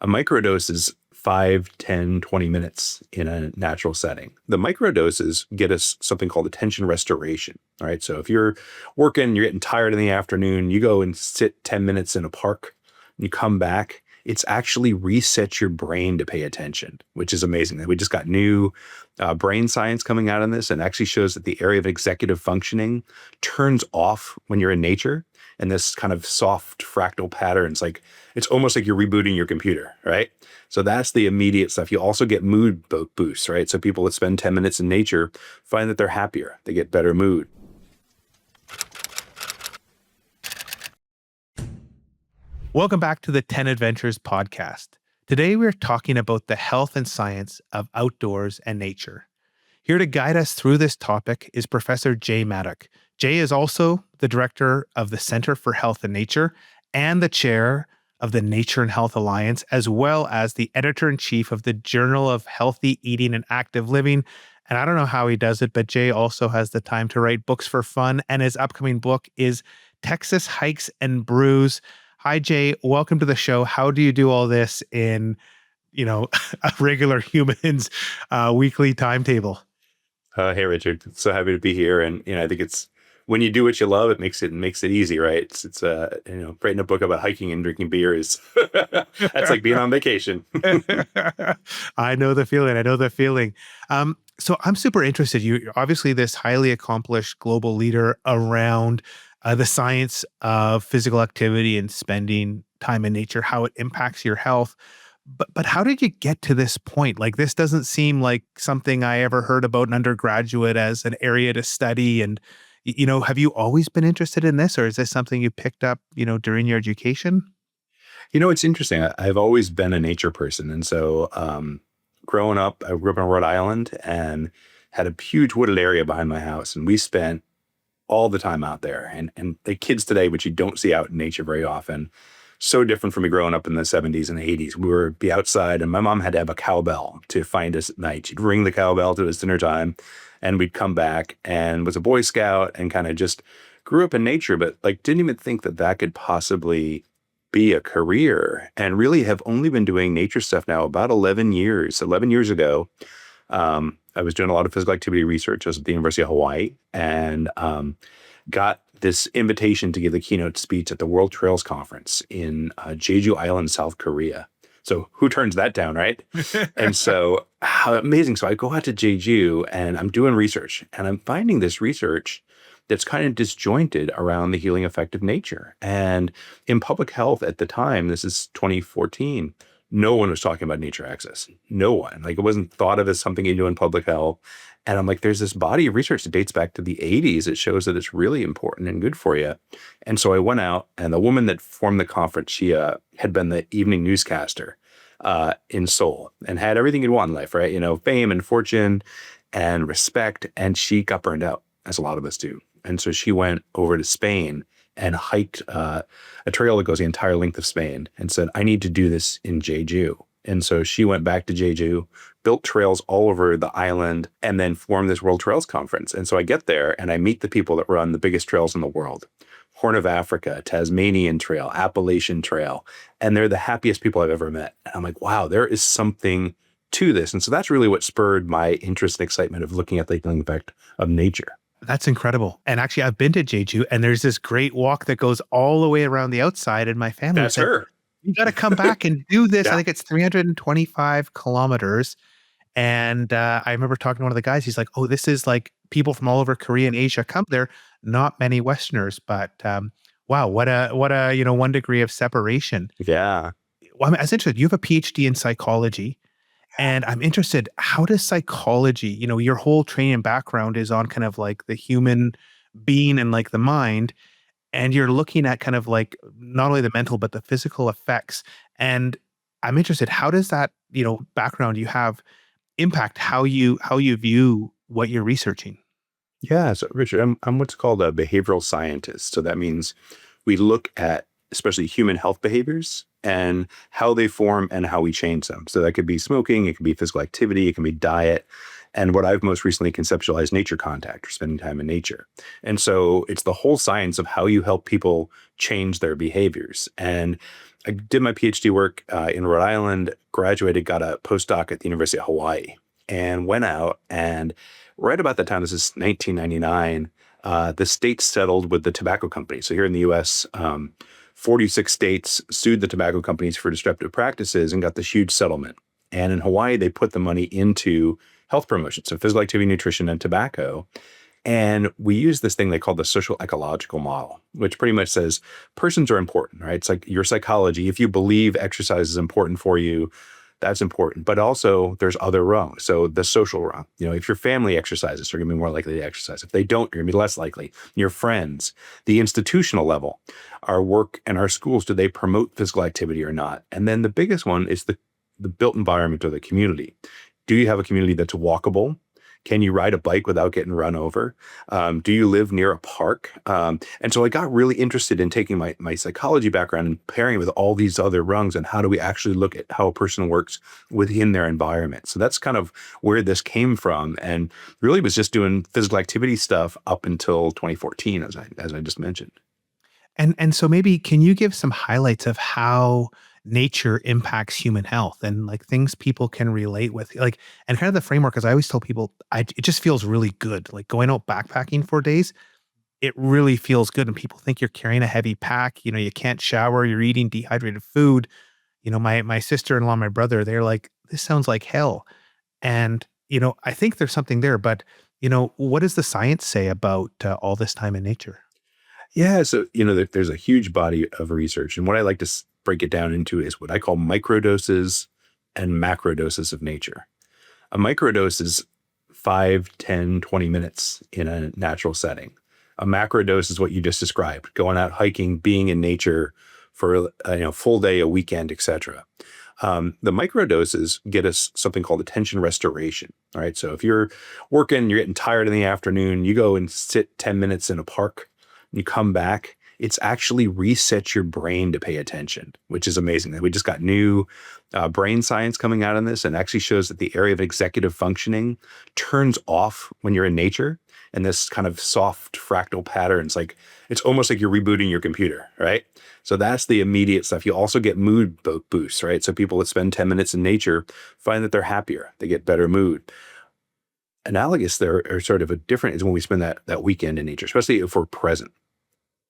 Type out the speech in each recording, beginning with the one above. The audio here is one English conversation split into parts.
A microdose is 5, 10, 20 minutes in a natural setting. The microdoses get us something called attention restoration. All right. So if you're working, you're getting tired in the afternoon, you go and sit 10 minutes in a park, you come back, it's actually resets your brain to pay attention, which is amazing. We just got new brain science coming out on this, and actually shows that the area of executive functioning turns off when you're in nature. And this kind of soft fractal patterns, like it's almost like you're rebooting your computer, right? So that's the immediate stuff. You also get mood boosts, right? So people that spend 10 minutes in nature find that they're happier, they get better mood. Welcome back to the 10 Adventures podcast. Today we're talking about the health and science of outdoors and nature. Here to guide us through this topic is Professor Jay Maddock. Jay is also the director of the Center for Health and Nature and the chair of the Nature and Health Alliance, as well as the editor-in-chief of the Journal of Healthy Eating and Active Living. And I don't know how he does it, but Jay also has the time to write books for fun, and his upcoming book is Texas Hikes and Brews. Hi, Jay. Welcome to the show. How do you do all this in, a regular human's weekly timetable? Hey, Richard. So happy to be here. And, I think it's when you do what you love, it makes it easy, right? It's writing a book about hiking and drinking beer is that's like being on vacation. I know the feeling. So I'm super interested. You're obviously this highly accomplished global leader around the science of physical activity and spending time in nature, how it impacts your health. But how did you get to this point? Like, this doesn't seem like something I ever heard about an undergraduate as an area to study. And, have you always been interested in this, or is this something you picked up, during your education? It's interesting. I've always been a nature person. And so growing up, I grew up in Rhode Island and had a huge wooded area behind my house. And we spent all the time out there. And the kids today, which you don't see out in nature very often, so different from me growing up in the 70s and 80s. We would be outside, and my mom had to have a cowbell to find us at night. She'd ring the cowbell to us dinner time, and we'd come back, and was a Boy Scout and kind of just grew up in nature, but didn't even think that could possibly be a career, and really have only been doing nature stuff now about 11 years. 11 years ago, I was doing a lot of physical activity research. I was at the University of Hawaii, and got this invitation to give the keynote speech at the World Trails Conference in Jeju Island, South Korea. So who turns that down, right? And so how amazing. So I go out to Jeju and I'm doing research, and I'm finding this research that's kind of disjointed around the healing effect of nature. And in public health at the time, this is 2014, no one was talking about nature access. No one. It wasn't thought of as something you do in public health. And I'm like, there's this body of research that dates back to the 80s. It shows that it's really important and good for you. And so I went out, and the woman that formed the conference, she had been the evening newscaster in Seoul and had everything you'd want in life, right? Fame and fortune and respect. And she got burned out, as a lot of us do. And so she went over to Spain and hiked a trail that goes the entire length of Spain, and said, I need to do this in Jeju. And so she went back to Jeju, built trails all over the island, and then formed this World Trails Conference. And so I get there and I meet the people that run the biggest trails in the world: Horn of Africa, Tasmanian Trail, Appalachian Trail. And they're the happiest people I've ever met. And I'm like, wow, there is something to this. And so that's really what spurred my interest and excitement of looking at the healing effect of nature. That's incredible. And actually, I've been to Jeju, and there's this great walk that goes all the way around the outside, and my family That's said, her. You got to come back and do this. Yeah. I think it's 325 kilometers. And I remember talking to one of the guys. He's like, oh, this is like people from all over Korea and Asia come there. Not many Westerners, but wow, what a 1 degree of separation. Yeah. Well, I was interested. You have a PhD in psychology. And I'm interested, how does psychology, your whole training and background is on kind of like the human being and like the mind, and you're looking at kind of like not only the mental, but the physical effects. And I'm interested, how does that, background you have impact how you view what you're researching? Yeah. So Richard, I'm what's called a behavioral scientist. So that means we look at especially human health behaviors and how they form and how we change them. So that could be smoking, it could be physical activity, it can be diet. And what I've most recently conceptualized, nature contact, or spending time in nature. And so it's the whole science of how you help people change their behaviors. And I did my PhD work in Rhode Island, graduated, got a postdoc at the University of Hawaii, and went out. And right about that time, this is 1999, the states settled with the tobacco companies. So here in the U.S., 46 states sued the tobacco companies for disruptive practices and got this huge settlement. And in Hawaii, they put the money into health promotion, so physical activity, nutrition, and tobacco. And we use this thing they call the social ecological model, which pretty much says persons are important, right? It's like your psychology. If you believe exercise is important for you, that's important. But also there's other rungs. So the social rung, if your family exercises, you're going to be more likely to exercise. If they don't, you're going to be less likely. Your friends, the institutional level, our work and our schools, do they promote physical activity or not? And then the biggest one is the built environment or the community. Do you have a community that's walkable? Can you ride a bike without getting run over? Do you live near a park? And so I got really interested in taking my psychology background and pairing it with all these other rungs and how do we actually look at how a person works within their environment. So that's kind of where this came from, and really was just doing physical activity stuff up until 2014, as I just mentioned. And so maybe can you give some highlights of how nature impacts human health and like things people can relate with, like, and kind of the framework, as I always tell people, it just feels really good. Like going out backpacking for days, it really feels good. And people think you're carrying a heavy pack, you can't shower, you're eating dehydrated food. My sister-in-law, my brother, they're like, this sounds like hell. And, I think there's something there, but, what does the science say about all this time in nature? Yeah, so there's a huge body of research, and what I like to break it down into is what I call microdoses and macrodoses of nature. A microdose is 5, 10, 20 minutes in a natural setting. A macrodose is what you just described, going out hiking, being in nature for a full day, a weekend, etc. The microdoses get us something called attention restoration. All right, so if you're working, you're getting tired in the afternoon, you go and sit 10 minutes in a park, you come back, it's actually resets your brain to pay attention, which is amazing. We just got new brain science coming out on this, and actually shows that the area of executive functioning turns off when you're in nature. And this kind of soft fractal patterns, like it's almost like you're rebooting your computer, right? So that's the immediate stuff. You also get mood boosts, right? So people that spend 10 minutes in nature find that they're happier, they get better mood. Analogous there, or sort of a different, is when we spend that weekend in nature, especially if we're present.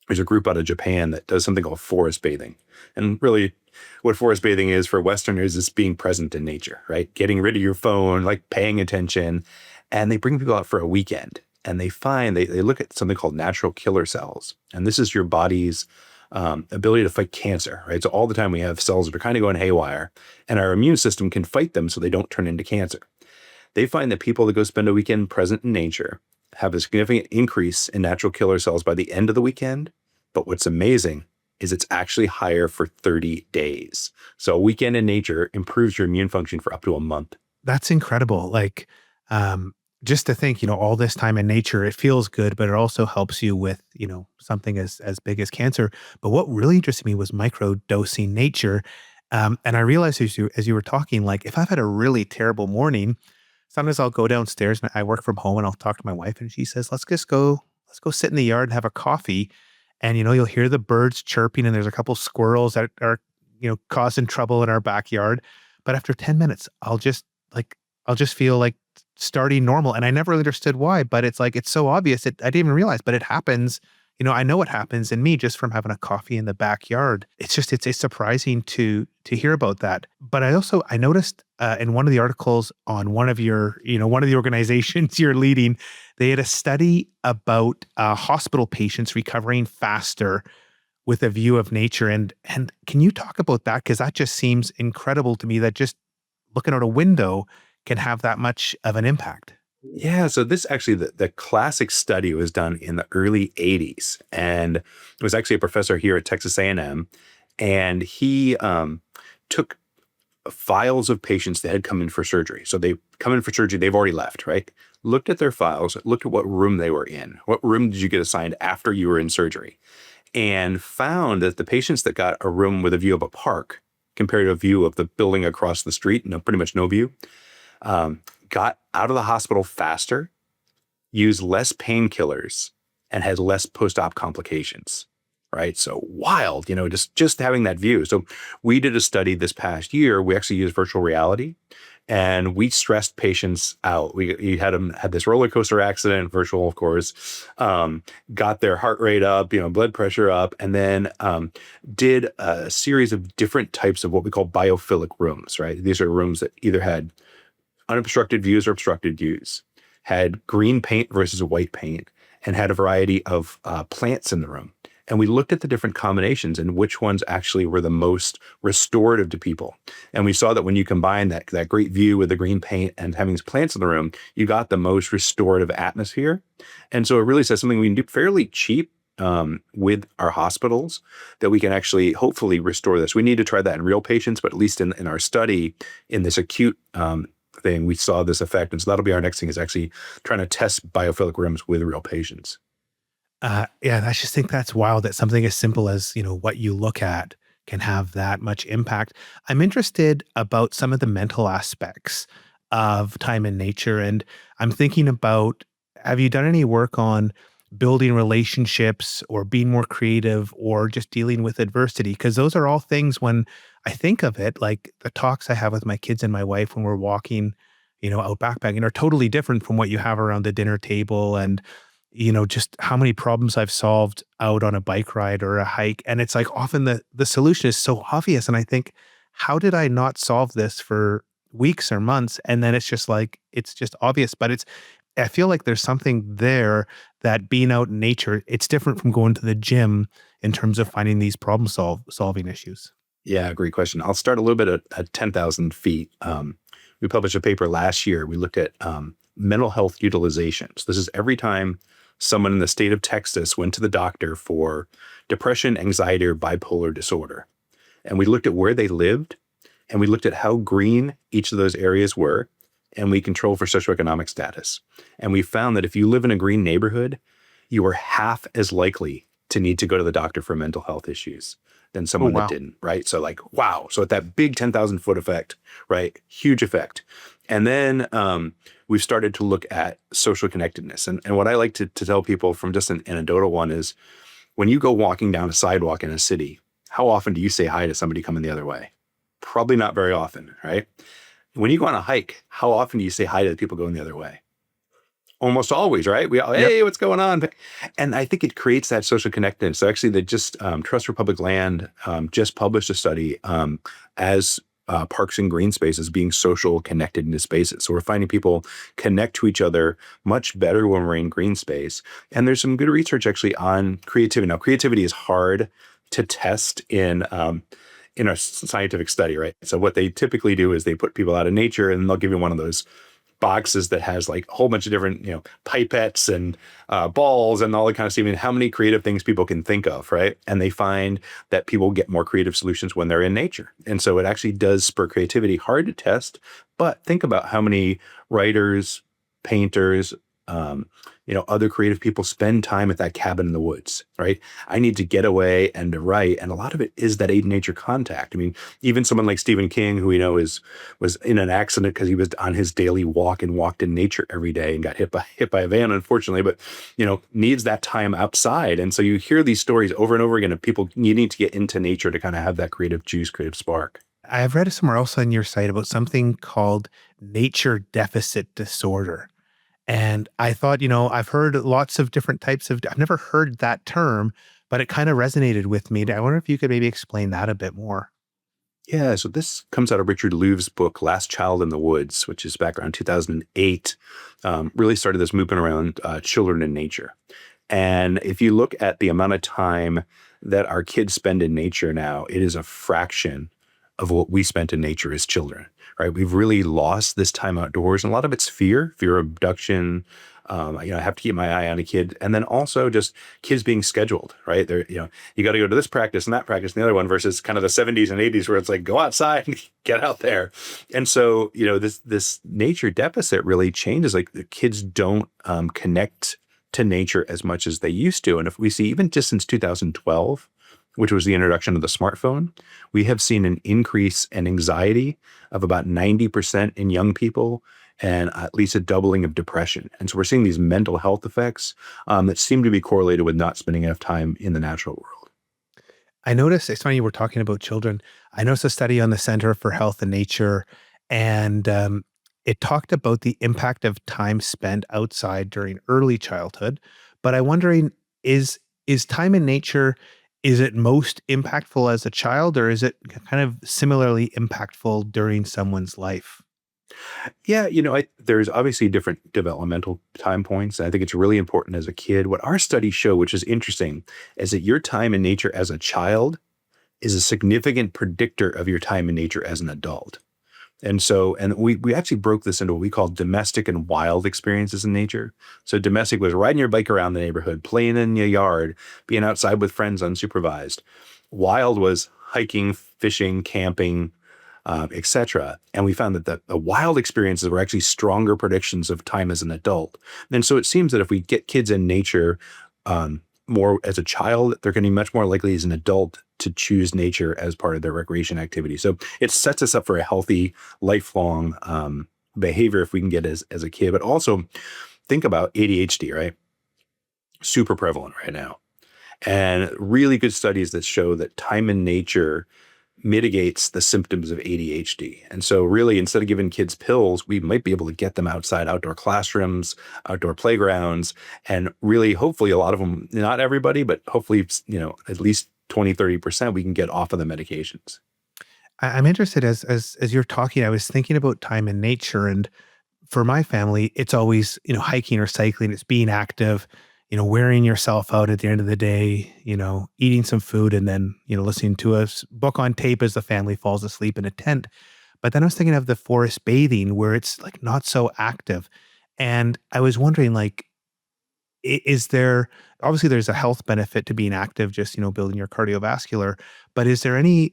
There's a group out of Japan that does something called forest bathing. And really what forest bathing is for Westerners is being present in nature, right? Getting rid of your phone, like paying attention. And they bring people out for a weekend, and they find, they look at something called natural killer cells. And this is your body's ability to fight cancer, right? So all the time we have cells that are kind of going haywire, and our immune system can fight them so they don't turn into cancer. They find that people that go spend a weekend present in nature have a significant increase in natural killer cells by the end of the weekend. But what's amazing is it's actually higher for 30 days. So a weekend in nature improves your immune function for up to a month. That's incredible. Like, just to think, all this time in nature, it feels good, but it also helps you with, something as big as cancer. But what really interested me was microdosing nature. And I realized as you were talking, like if I've had a really terrible morning, sometimes I'll go downstairs and I work from home and I'll talk to my wife and she says, let's go sit in the yard and have a coffee. And, you'll hear the birds chirping and there's a couple squirrels that are, causing trouble in our backyard. But after 10 minutes, I'll just feel like starting normal. And I never really understood why, but it's like, it's so obvious. I didn't even realize, but it happens. I know it happens in me just from having a coffee in the backyard. It's surprising to hear about that. But I noticed in one of the articles on one of the organizations you're leading, they had a study about hospital patients recovering faster with a view of nature. And can you talk about that? Because that just seems incredible to me that just looking out a window can have that much of an impact. Yeah, so this actually, the classic study was done in the early 80s. And it was actually a professor here at Texas A&M. And he took files of patients that had come in for surgery. So they come in for surgery, they've already left, right? Looked at their files, looked at what room they were in. What room did you get assigned after you were in surgery? And found that the patients that got a room with a view of a park compared to a view of the building across the street, pretty much no view, got out of the hospital faster, used less painkillers, and had less post-op complications. right? So wild, just having that view. So we did a study this past year. We actually used virtual reality, and we stressed patients out. We had them had this roller coaster accident, virtual, of course, got their heart rate up, blood pressure up, and then did a series of different types of what we call biophilic rooms, right? These are rooms that either had unobstructed views or obstructed views, had green paint versus white paint, and had a variety of plants in the room. And we looked at the different combinations and which ones actually were the most restorative to people. And we saw that when you combine that great view with the green paint and having these plants in the room, you got the most restorative atmosphere. And so it really says something we can do fairly cheap with our hospitals, that we can actually hopefully restore this. We need to try that in real patients, but at least in our study, in this acute thing, we saw this effect. And so that'll be our next thing, is actually trying to test biophilic rooms with real patients. Yeah, I just think that's wild that something as simple as, what you look at can have that much impact. I'm interested about some of the mental aspects of time in nature. And I'm thinking about, have you done any work on building relationships or being more creative or just dealing with adversity? Because those are all things, when I think of it, like the talks I have with my kids and my wife when we're walking, out backpacking, are totally different from what you have around the dinner table. And just how many problems I've solved out on a bike ride or a hike. And it's like often the solution is so obvious. And I think, how did I not solve this for weeks or months? And then it's just like, it's just obvious. But I feel like there's something there, that being out in nature, it's different from going to the gym in terms of finding these solving issues. Yeah, great question. I'll start a little bit at 10,000 feet. We published a paper last year. We looked at mental health utilization. So this is every time someone in the state of Texas went to the doctor for depression, anxiety, or bipolar disorder. And we looked at where they lived, and we looked at how green each of those areas were, and we controlled for socioeconomic status. And we found that if you live in a green neighborhood, you are half as likely to need to go to the doctor for mental health issues than Oh, someone that wow. didn't, right? So like, wow. So at that big 10,000 foot effect, right? Huge effect. And then we've started to look at social connectedness. And what I like to tell people, from just an anecdotal one, is when you go walking down a sidewalk in a city, how often do you say hi to somebody coming the other way? Probably not very often, right? When you go on a hike, how often do you say hi to the people going the other way? Almost always, right? We all, Yep. hey, what's going on? And I think it creates that social connectedness. So actually, Trust for Public Land just published a study as parks and green spaces being social connectedness spaces. So we're finding people connect to each other much better when we're in green space. And there's some good research actually on creativity. Now, creativity is hard to test in a scientific study, right? So what they typically do is they put people out in nature, and they'll give you one of those boxes that has like a whole bunch of different, pipettes and balls and all that kind of stuff, and how many creative things people can think of, right? And they find that people get more creative solutions when they're in nature. And so it actually does spur creativity. Hard to test, but think about how many writers, painters, other creative people spend time at that cabin in the woods, right? I need to get away and to write. And a lot of it is that nature contact. I mean, even someone like Stephen King, who we know was in an accident because he was on his daily walk and walked in nature every day and got hit by a van, unfortunately, but, needs that time outside. And so you hear these stories over and over again of people needing to get into nature to kind of have that creative juice, creative spark. I've read somewhere else on your site about something called nature deficit disorder. And I thought, I've heard lots of different types of, I've never heard that term, but it kind of resonated with me. I wonder if you could maybe explain that a bit more. Yeah, so this comes out of Richard Louve's book, Last Child in the Woods, which is back around 2008, really started this movement around children in nature. And if you look at the amount of time that our kids spend in nature now, it is a fraction of what we spent in nature as children, right? We've really lost this time outdoors, and a lot of it's fear of abduction. I have to keep my eye on a kid. And then also just kids being scheduled, right? They're, you got to go to this practice and that practice and the other one, versus kind of the 70s and 80s where it's like, go outside and get out there. And so, this nature deficit really changes. Like, the kids don't connect to nature as much as they used to. And if we see, even just since 2012, which was the introduction of the smartphone, we have seen an increase in anxiety of about 90% in young people, and at least a doubling of depression. And so we're seeing these mental health effects that seem to be correlated with not spending enough time in the natural world. I noticed, it's funny you were talking about children. I noticed a study on the Center for Health and Nature, and it talked about the impact of time spent outside during early childhood. But I'm wondering, is time in nature, is it most impactful as a child, or is it kind of similarly impactful during someone's life? Yeah, there's obviously different developmental time points. And I think it's really important as a kid. What our studies show, which is interesting, is that your time in nature as a child is a significant predictor of your time in nature as an adult. And we actually broke this into what we call domestic and wild experiences in nature. So domestic was riding your bike around the neighborhood, playing in your yard, being outside with friends unsupervised. Wild was hiking, fishing, camping, etc. And we found that the wild experiences were actually stronger predictions of time as an adult. And so it seems that if we get kids in nature more as a child, they're going to be much more likely as an adult to choose nature as part of their recreation activity. So it sets us up for a healthy, lifelong behavior if we can get as a kid. But also think about ADHD, right? Super prevalent right now. And really good studies that show that time in nature mitigates the symptoms of ADHD. And so really, instead of giving kids pills, we might be able to get them outside outdoor classrooms, outdoor playgrounds, and really, hopefully a lot of them, not everybody, but hopefully, at least 20, 30%, we can get off of the medications. I'm interested as you're talking, I was thinking about time in nature, and for my family, it's always, hiking or cycling, it's being active, wearing yourself out at the end of the day, eating some food and then, listening to a book on tape as the family falls asleep in a tent. But then I was thinking of the forest bathing where it's like not so active. And I was wondering, like, is there, obviously there's a health benefit to being active, just, building your cardiovascular, but are there any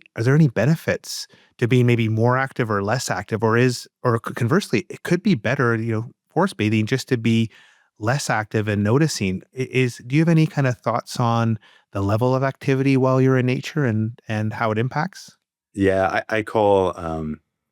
benefits to being maybe more active or less active, or conversely, it could be better, forest bathing just to be less active and noticing. Do you have any kind of thoughts on the level of activity while you're in nature and how it impacts? Yeah, I call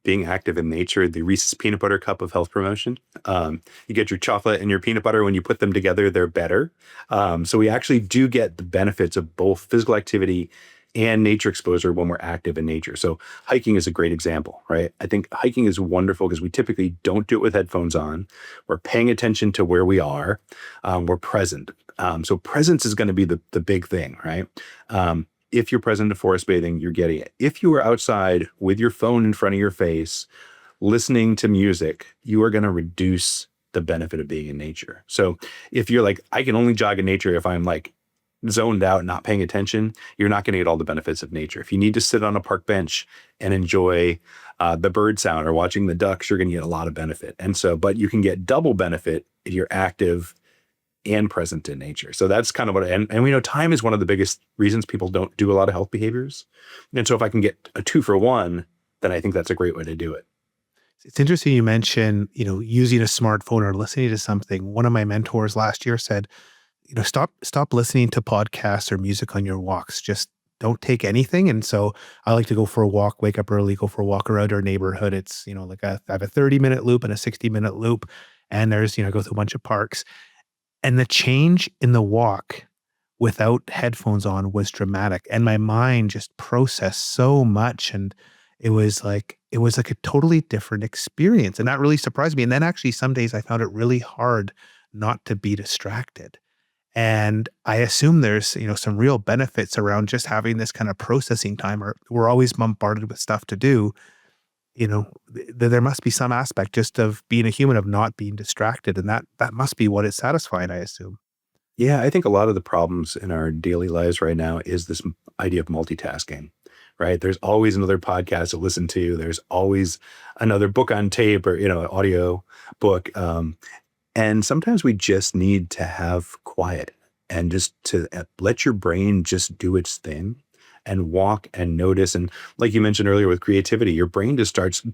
being active in nature the Reese's peanut butter cup of health promotion. You get your chocolate and your peanut butter. When you put them together, they're better. So we actually do get the benefits of both physical activity and nature exposure when we're active in nature. So hiking is a great example, right? I think hiking is wonderful because we typically don't do it with headphones on. We're paying attention to where we are. We're present. So presence is going to be the big thing, right? If you're present to forest bathing, you're getting it. If you are outside with your phone in front of your face, listening to music, you are going to reduce the benefit of being in nature. So if you're like, I can only jog in nature if I'm like zoned out, not paying attention, you're not going to get all the benefits of nature. If you need to sit on a park bench and enjoy the bird sound or watching the ducks, you're going to get a lot of benefit. And so, but you can get double benefit if you're active and present in nature. So that's kind of what, and we know time is one of the biggest reasons people don't do a lot of health behaviors. And so if I can get a 2-for-1, then I think that's a great way to do it. It's interesting you mention, using a smartphone or listening to something. One of my mentors last year said, stop listening to podcasts or music on your walks. Just don't take anything. And so I like to go for a walk, wake up early, go for a walk around our neighborhood. It's, I have a 30-minute loop and a 60-minute loop. And there's, go through a bunch of parks. And the change in the walk without headphones on was dramatic. And my mind just processed so much. And it was like a totally different experience. And that really surprised me. And then actually some days I found it really hard not to be distracted. And I assume there's, some real benefits around just having this kind of processing time, or we're always bombarded with stuff to do. There must be some aspect just of being a human of not being distracted. And that must be what is satisfying, I assume. Yeah, I think a lot of the problems in our daily lives right now is this idea of multitasking, right? There's always another podcast to listen to. There's always another book on tape or, audio book. And sometimes we just need to have quiet and just to let your brain just do its thing and walk and notice. And like you mentioned earlier with creativity, your brain just starts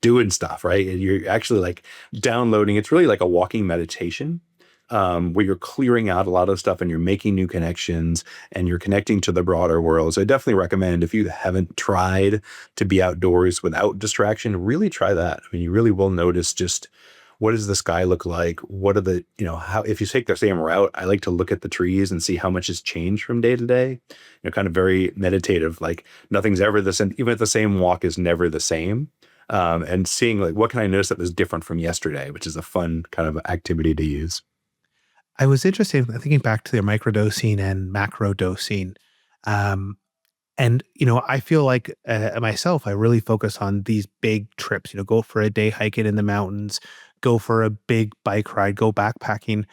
doing stuff, right? And you're actually like downloading. It's really like a walking meditation where you're clearing out a lot of stuff and you're making new connections and you're connecting to the broader world. So I definitely recommend, if you haven't tried to be outdoors without distraction, really try that. I mean, you really will notice just what does the sky look like? What are the, how, if you take the same route, I like to look at the trees and see how much has changed from day to day, kind of very meditative, like nothing's ever the same, even if the same walk is never the same. And seeing like, what can I notice that was different from yesterday, which is a fun kind of activity to use. I was interested in thinking back to the microdosing and macrodosing. Um, and, I feel like myself, I really focus on these big trips, go for a day hiking in the mountains, go for a big bike ride, go backpacking.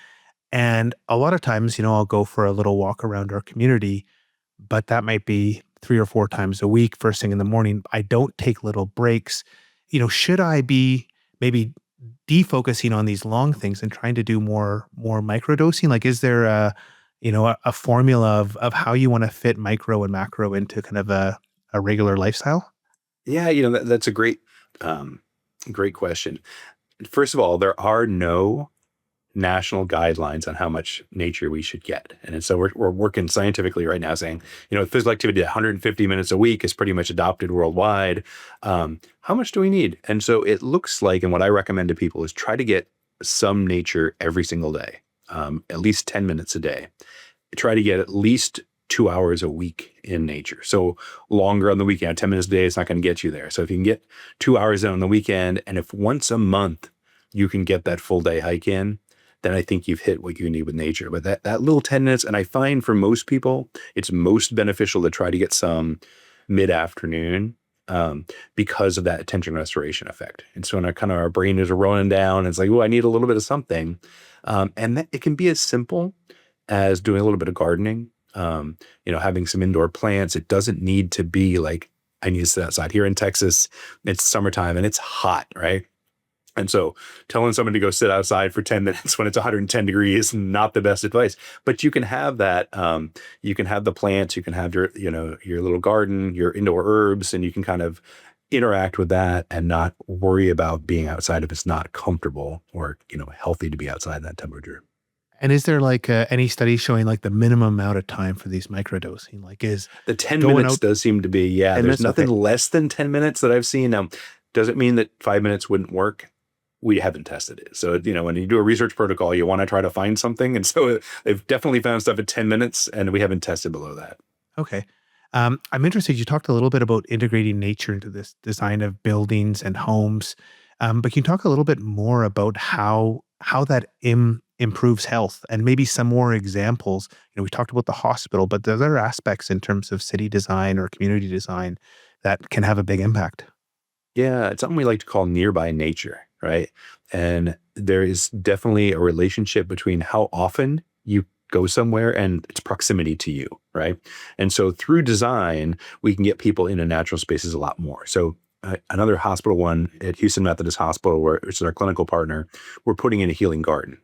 And a lot of times, I'll go for a little walk around our community, but that might be 3 or 4 times a week, first thing in the morning. I don't take little breaks. Should I be maybe defocusing on these long things and trying to do more microdosing? Like, is there a formula of how you want to fit micro and macro into kind of a regular lifestyle? Yeah, that's a great question. First of all, there are no national guidelines on how much nature we should get. And so we're working scientifically right now saying, physical activity at 150 minutes a week is pretty much adopted worldwide. How much do we need? And so it looks like, and what I recommend to people is try to get some nature every single day, at least 10 minutes a day. Try to get at least 2 hours a week in nature. So longer on the weekend, 10 minutes a day is not going to get you there. So if you can get 2 hours in on the weekend, and if once a month you can get that full day hike in, then I think you've hit what you need with nature. But that little 10 minutes, and I find for most people, it's most beneficial to try to get some mid-afternoon because of that attention restoration effect. And so when our brain is rolling down, it's like, oh, I need a little bit of something. And that, it can be as simple as doing a little bit of gardening, having some indoor plants. It doesn't need to be like, I need to sit outside. Here in Texas, it's summertime and it's hot, right? And so telling someone to go sit outside for 10 minutes when it's 110 degrees is not the best advice. But you can have that. You can have the plants. You can have your little garden, your indoor herbs, and you can kind of interact with that and not worry about being outside if it's not comfortable or healthy to be outside in that temperature. And is there like any study showing like the minimum amount of time for these microdosing? Like, is The 10 going minutes out does seem to be, yeah, 10 there's minutes? nothing Okay. less than 10 minutes that I've seen. Does it mean that 5 minutes wouldn't work? We haven't tested it. So, when you do a research protocol, you want to try to find something. And so they've definitely found stuff at 10 minutes and we haven't tested below that. Okay. I'm interested. You talked a little bit about integrating nature into this design of buildings and homes, but can you talk a little bit more about how that improves health and maybe some more examples? We talked about the hospital, but there's other aspects in terms of city design or community design that can have a big impact. Yeah, it's something we like to call nearby nature, right? And there is definitely a relationship between how often you go somewhere and its proximity to you, right? And so through design, we can get people into natural spaces a lot more. So another hospital one at Houston Methodist Hospital, which is our clinical partner, we're putting in a healing garden.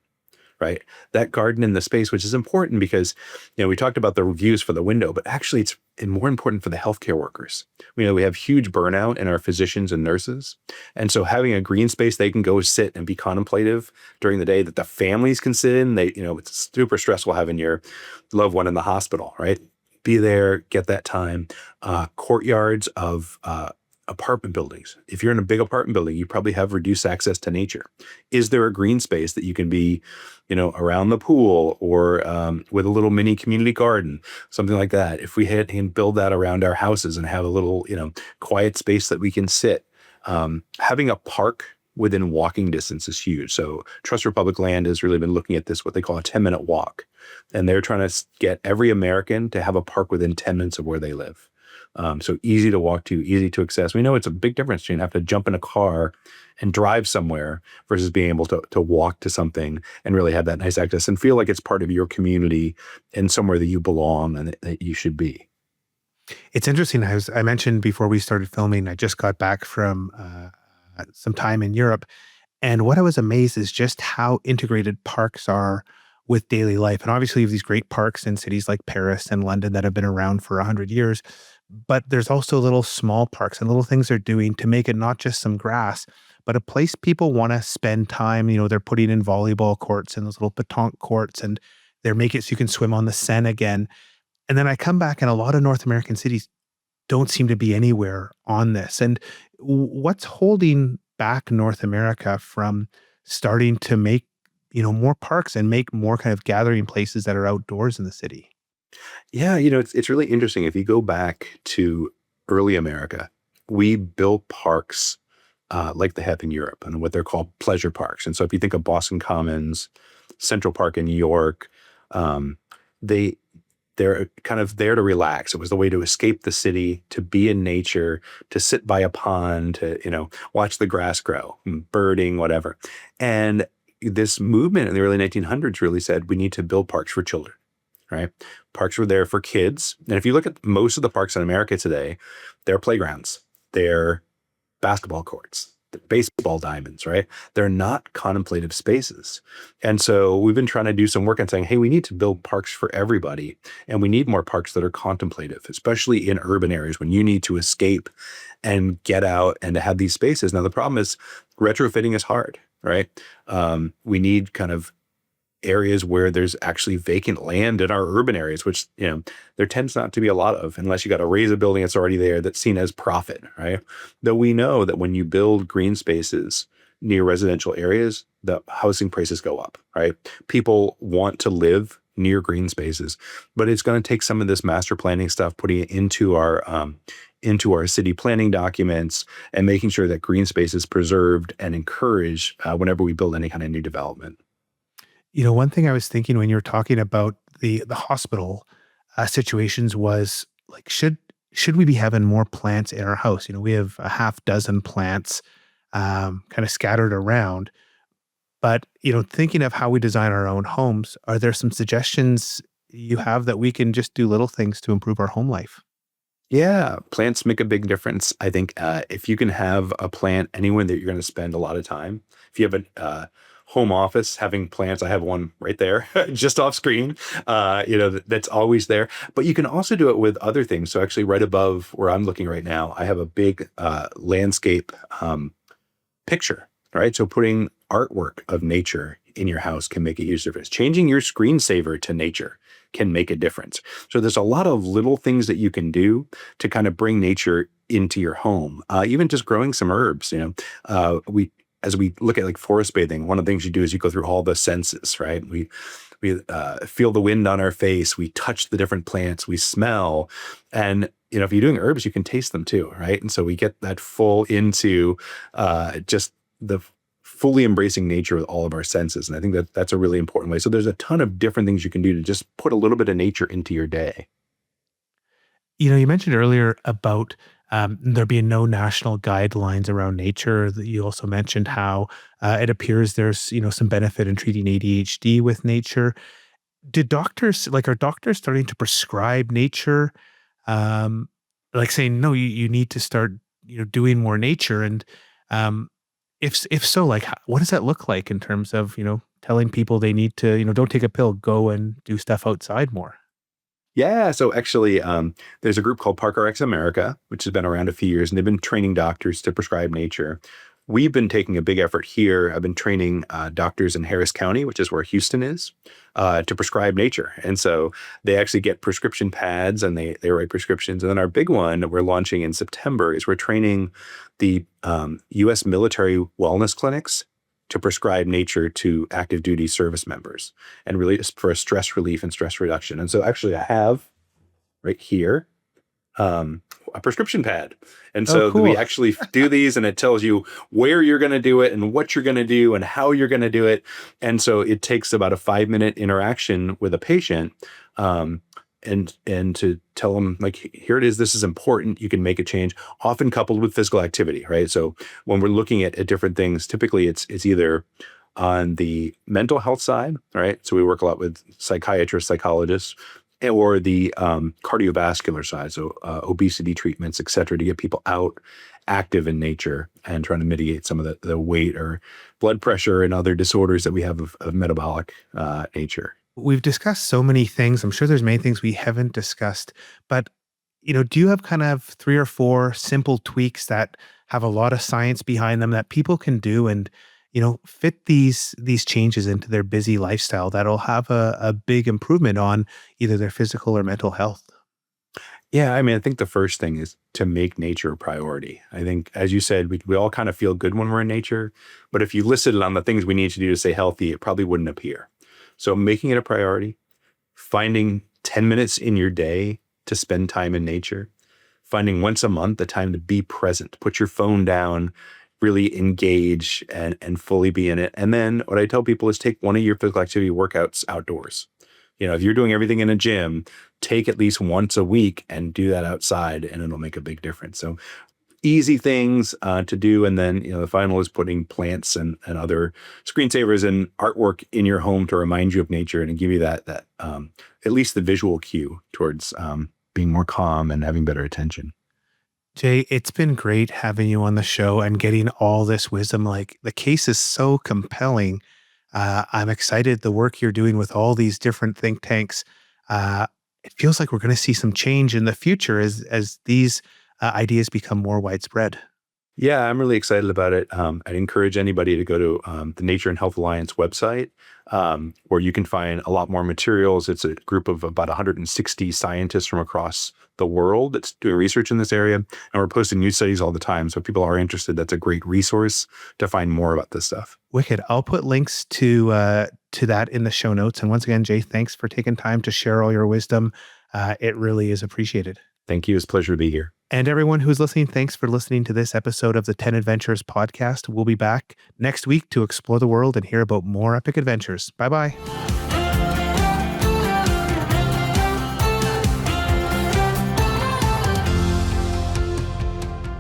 Right. That garden in the space, which is important because, we talked about the reviews for the window, but actually it's more important for the healthcare workers. We have huge burnout in our physicians and nurses. And so having a green space they can go sit and be contemplative during the day that the families can sit in, it's super stressful having your loved one in the hospital, right? Be there, get that time. Courtyards of apartment buildings. If you're in a big apartment building, you probably have reduced access to nature. Is there a green space that you can be, around the pool or with a little mini community garden, something like that? If we can build that around our houses and have a little, quiet space that we can sit. Having a park within walking distance is huge. So Trust Republic Land has really been looking at this, what they call a 10-minute walk. And they're trying to get every American to have a park within 10 minutes of where they live. So easy to walk to, easy to access. We know it's a big difference between having to jump in a car and drive somewhere versus being able to walk to something and really have that nice access and feel like it's part of your community and somewhere that you belong and that you should be. It's interesting. I mentioned before we started filming, I just got back from some time in Europe. And what I was amazed is just how integrated parks are with daily life. And obviously, you have these great parks in cities like Paris and London that have been around for 100 years. But there's also little small parks and little things they're doing to make it not just some grass, but a place people want to spend time. They're putting in volleyball courts and those little petanque courts, and they're making it so you can swim on the Seine again. And then I come back, and a lot of North American cities don't seem to be anywhere on this. And what's holding back North America from starting to make, more parks and make more kind of gathering places that are outdoors in the city. Yeah, it's really interesting. If you go back to early America, we built parks like they have in Europe and what they're called pleasure parks. And so if you think of Boston Commons, Central Park in New York, um, they they're kind of there to relax. It was the way to escape the city, to be in nature, to sit by a pond, to watch the grass grow, birding, whatever. And this movement in the early 1900s really said we need to build parks for children, right? Parks were there for kids. And if you look at most of the parks in America today, they're playgrounds, they're basketball courts, they're baseball diamonds, right? They're not contemplative spaces. And so we've been trying to do some work on saying, hey, we need to build parks for everybody. And we need more parks that are contemplative, especially in urban areas when you need to escape and get out and to have these spaces. Now, the problem is retrofitting is hard, right? We need kind of areas where there's actually vacant land in our urban areas, which, there tends not to be a lot of, unless you got to raise a building that's already there that's seen as profit, right? Though we know that when you build green spaces near residential areas, the housing prices go up, right? People want to live near green spaces, but it's going to take some of this master planning stuff, putting it into our city planning documents and making sure that green space is preserved and encouraged whenever we build any kind of new development. One thing I was thinking when you were talking about the hospital situations was like, should we be having more plants in our house? We have a half dozen plants kind of scattered around. But thinking of how we design our own homes, are there some suggestions you have that we can just do little things to improve our home life? Yeah, plants make a big difference. I think if you can have a plant anywhere that you're going to spend a lot of time, if you have a home office, having plants, I have one right there, just off screen, that's always there. But you can also do it with other things. So actually, right above where I'm looking right now, I have a big landscape picture, right? So putting artwork of nature in your house can make a huge difference. Changing your screensaver to nature can make a difference. So there's a lot of little things that you can do to kind of bring nature into your home. Even just growing some herbs, as we look at like forest bathing, one of the things you do is you go through all the senses, right? We feel the wind on our face, we touch the different plants, we smell, and if you're doing herbs, you can taste them too, right? And so we get that full into just the fully embracing nature with all of our senses. And I think that that's a really important way. So there's a ton of different things you can do to just put a little bit of nature into your day. You mentioned earlier about there being no national guidelines around nature. You also mentioned how it appears there's some benefit in treating ADHD with nature. Are doctors starting to prescribe nature, like saying no, you need to start doing more nature? And if so, like what does that look like in terms of telling people they need to don't take a pill, go and do stuff outside more? Yeah. So actually, there's a group called ParkRx America, which has been around a few years, and they've been training doctors to prescribe nature. We've been taking a big effort here. I've been training doctors in Harris County, which is where Houston is, to prescribe nature. And so they actually get prescription pads and they write prescriptions. And then our big one that we're launching in September is we're training the U.S. military wellness clinics to prescribe nature to active duty service members and really for a stress relief and stress reduction. And so actually I have right here a prescription pad. And Oh, so we cool. actually do these and it tells you where you're going to do it and what you're going to do and how you're going to do it. And so it takes about a 5-minute interaction with a patient. And to tell them like, here it is, this is important, you can make a change, often coupled with physical activity, right? So when we're looking at different things, typically it's either on the mental health side, right? So we work a lot with psychiatrists, psychologists, or the cardiovascular side, so obesity treatments, et cetera, to get people out active in nature and trying to mitigate some of the weight or blood pressure and other disorders that we have of metabolic nature. We've discussed so many things. I'm sure there's many things we haven't discussed, but do you have kind of 3 or 4 simple tweaks that have a lot of science behind them that people can do and fit these changes into their busy lifestyle that'll have a big improvement on either their physical or mental health? Yeah, I mean, I think the first thing is to make nature a priority. I think, as you said, we all kind of feel good when we're in nature, but if you listed it on the things we need to do to stay healthy, it probably wouldn't appear. So making it a priority, finding 10 minutes in your day to spend time in nature, finding once a month the time to be present, put your phone down, really engage and fully be in it. And then what I tell people is take one of your physical activity workouts outdoors. If you're doing everything in a gym, take at least once a week and do that outside, and it'll make a big difference. So easy things to do. And then, the final is putting plants and other screensavers and artwork in your home to remind you of nature and give you that at least the visual cue towards being more calm and having better attention. Jay, it's been great having you on the show and getting all this wisdom. Like, the case is so compelling. I'm excited the work you're doing with all these different think tanks. It feels like we're going to see some change in the future as these ideas become more widespread. Yeah, I'm really excited about it. I'd encourage anybody to go to the Nature and Health Alliance website, where you can find a lot more materials. It's a group of about 160 scientists from across the world that's doing research in this area. And we're posting new studies all the time. So if people are interested, that's a great resource to find more about this stuff. Wicked. I'll put links to that in the show notes. And once again, Jay, thanks for taking time to share all your wisdom. It really is appreciated. Thank you. It's a pleasure to be here. And everyone who's listening, thanks for listening to this episode of the 10 Adventures podcast. We'll be back next week to explore the world and hear about more epic adventures. Bye-bye.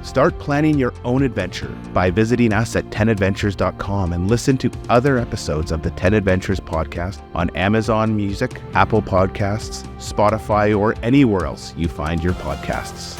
Start planning your own adventure by visiting us at 10adventures.com and listen to other episodes of the 10 Adventures podcast on Amazon Music, Apple Podcasts, Spotify, or anywhere else you find your podcasts.